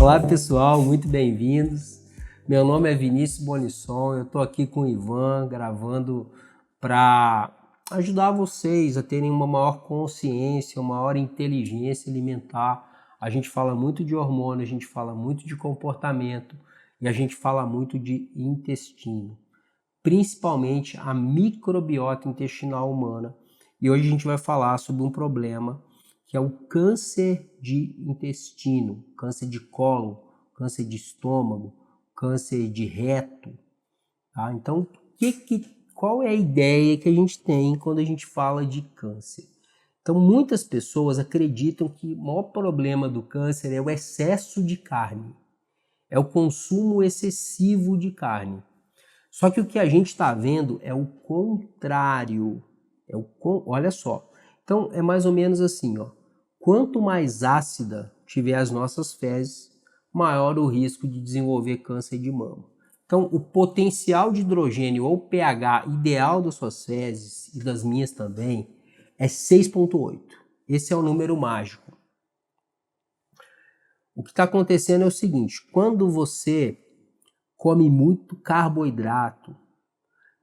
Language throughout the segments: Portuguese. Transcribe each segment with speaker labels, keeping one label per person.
Speaker 1: Olá pessoal, muito bem-vindos. Meu nome é Vinícius Bonisson, eu estou aqui com o Ivan gravando para ajudar vocês a terem uma maior consciência, uma maior inteligência alimentar. A gente fala muito de hormônio, a gente fala muito de comportamento e a gente fala muito de intestino, principalmente a microbiota intestinal humana. E hoje a gente vai falar sobre um problema que é o câncer de intestino, câncer de cólon, câncer de estômago, câncer de reto. Tá? Então, qual é a ideia que a gente tem quando a gente fala de câncer? Então, muitas pessoas acreditam que o maior problema do câncer é o excesso de carne, é o consumo excessivo de carne. Só que o que a gente está vendo é o contrário. Olha só. Então, é mais ou menos assim, ó. Quanto mais ácida tiver as nossas fezes, maior o risco de desenvolver câncer de mama. Então, o potencial de hidrogênio ou pH ideal das suas fezes e das minhas também é 6,8. Esse é o número mágico. O que está acontecendo é o seguinte: quando você come muito carboidrato,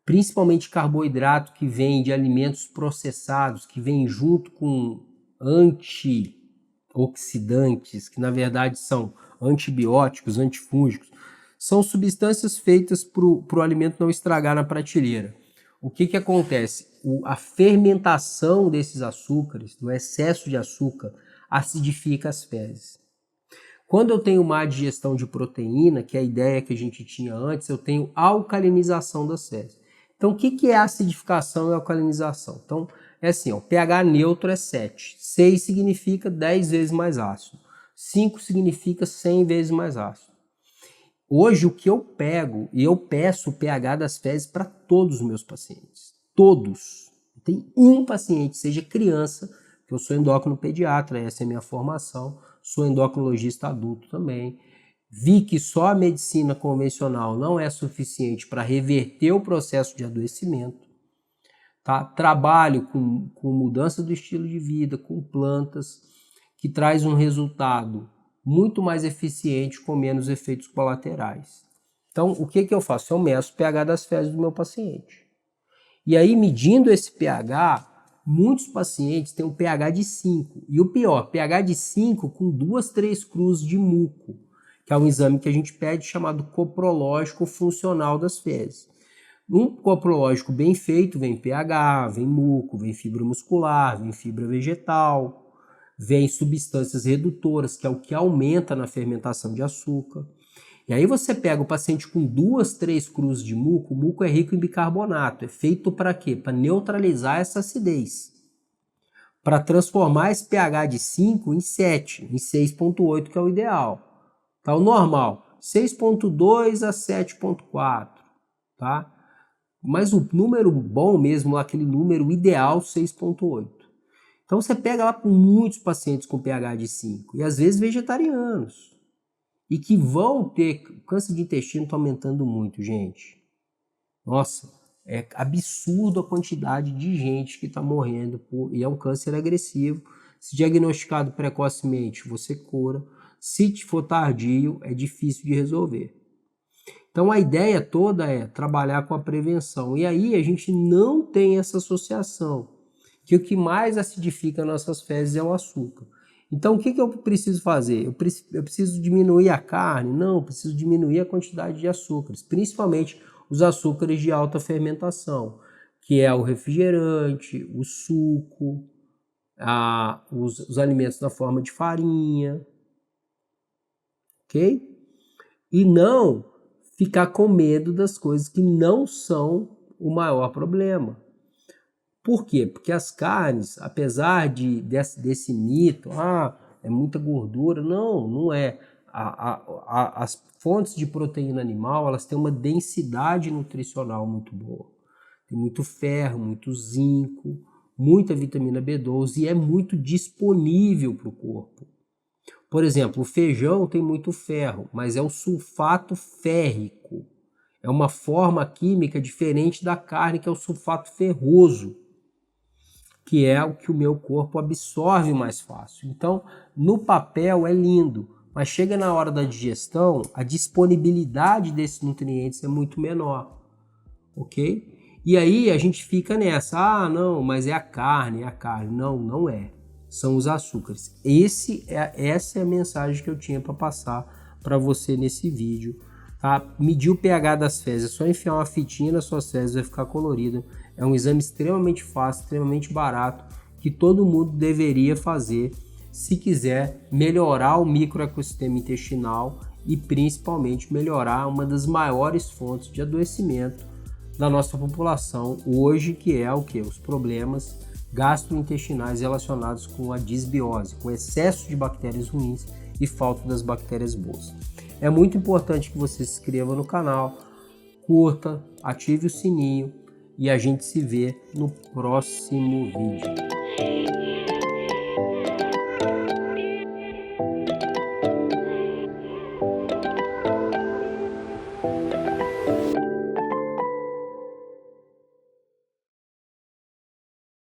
Speaker 1: principalmente carboidrato que vem de alimentos processados, que vem junto com antioxidantes, que na verdade são antibióticos, antifúngicos, são substâncias feitas para o alimento não estragar na prateleira. O que acontece? A fermentação desses açúcares, do excesso de açúcar, acidifica as fezes. Quando eu tenho má digestão de proteína, que é a ideia que a gente tinha antes, eu tenho alcalinização das fezes. Então, o que é acidificação e alcalinização? Então, é assim, o pH neutro é 7. 6 significa 10 vezes mais ácido. 5 significa 100 vezes mais ácido. Hoje, o que eu pego, e eu peço o pH das fezes para todos os meus pacientes. Todos. Tem um paciente, seja criança, que eu sou endócrino pediatra, essa é a minha formação, sou endocrinologista adulto também. Vi que só a medicina convencional não é suficiente para reverter o processo de adoecimento. Tá? Trabalho com mudança do estilo de vida, com plantas, que traz um resultado muito mais eficiente com menos efeitos colaterais. Então, o que eu faço? Eu meço o pH das fezes do meu paciente. E aí, medindo esse pH, muitos pacientes têm um pH de 5. E o pior, pH de 5 com 2, 3 cruzes de muco, que é um exame que a gente pede chamado coprológico funcional das fezes. Um coprológico bem feito vem pH, vem muco, vem fibra muscular, vem fibra vegetal, vem substâncias redutoras, que é o que aumenta na fermentação de açúcar. E aí você pega o paciente com 2, 3 cruzes de muco, o muco é rico em bicarbonato, é feito para quê? Para neutralizar essa acidez. Para transformar esse pH de 5 em 7, em 6,8, que é o ideal. Tá? O normal, 6,2 a 7,4, tá? Mas o número bom mesmo, aquele número ideal, 6,8. Então você pega lá com muitos pacientes com pH de 5, e às vezes vegetarianos. E que vão ter... O câncer de intestino está aumentando muito, gente. Nossa, é absurdo a quantidade de gente que está morrendo e é um câncer agressivo. Se diagnosticado precocemente, você cura. Se for tardio, é difícil de resolver. Então a ideia toda é trabalhar com a prevenção. E aí a gente não tem essa associação, que o que mais acidifica nossas fezes é o açúcar. Então, o que eu preciso fazer? Eu preciso diminuir a carne? Não, eu preciso diminuir a quantidade de açúcares, principalmente os açúcares de alta fermentação, que é o refrigerante, o suco, os alimentos na forma de farinha, ok? E não ficar com medo das coisas que não são o maior problema. Por quê? Porque as carnes, apesar desse mito, é muita gordura, não é. As fontes de proteína animal, elas têm uma densidade nutricional muito boa. Tem muito ferro, muito zinco, muita vitamina B12 e é muito disponível para o corpo. Por exemplo, o feijão tem muito ferro, mas é o sulfato férrico. É uma forma química diferente da carne, que é o sulfato ferroso, que é o que o meu corpo absorve mais fácil. Então, no papel é lindo, mas chega na hora da digestão, a disponibilidade desses nutrientes é muito menor, ok? E aí a gente fica nessa, ah, não, mas é a carne. Não, não é. São os açúcares. Essa é a mensagem que eu tinha para passar para você nesse vídeo. Tá? Medir o pH das fezes, é só enfiar uma fitinha nas suas fezes, vai ficar colorido. É um exame extremamente fácil, extremamente barato, que todo mundo deveria fazer se quiser melhorar o microecossistema intestinal e principalmente melhorar uma das maiores fontes de adoecimento da nossa população hoje, que é o que? Os problemas gastrointestinais relacionados com a disbiose, com excesso de bactérias ruins e falta das bactérias boas. É muito importante que você se inscreva no canal, curta, ative o sininho e a gente se vê no próximo vídeo.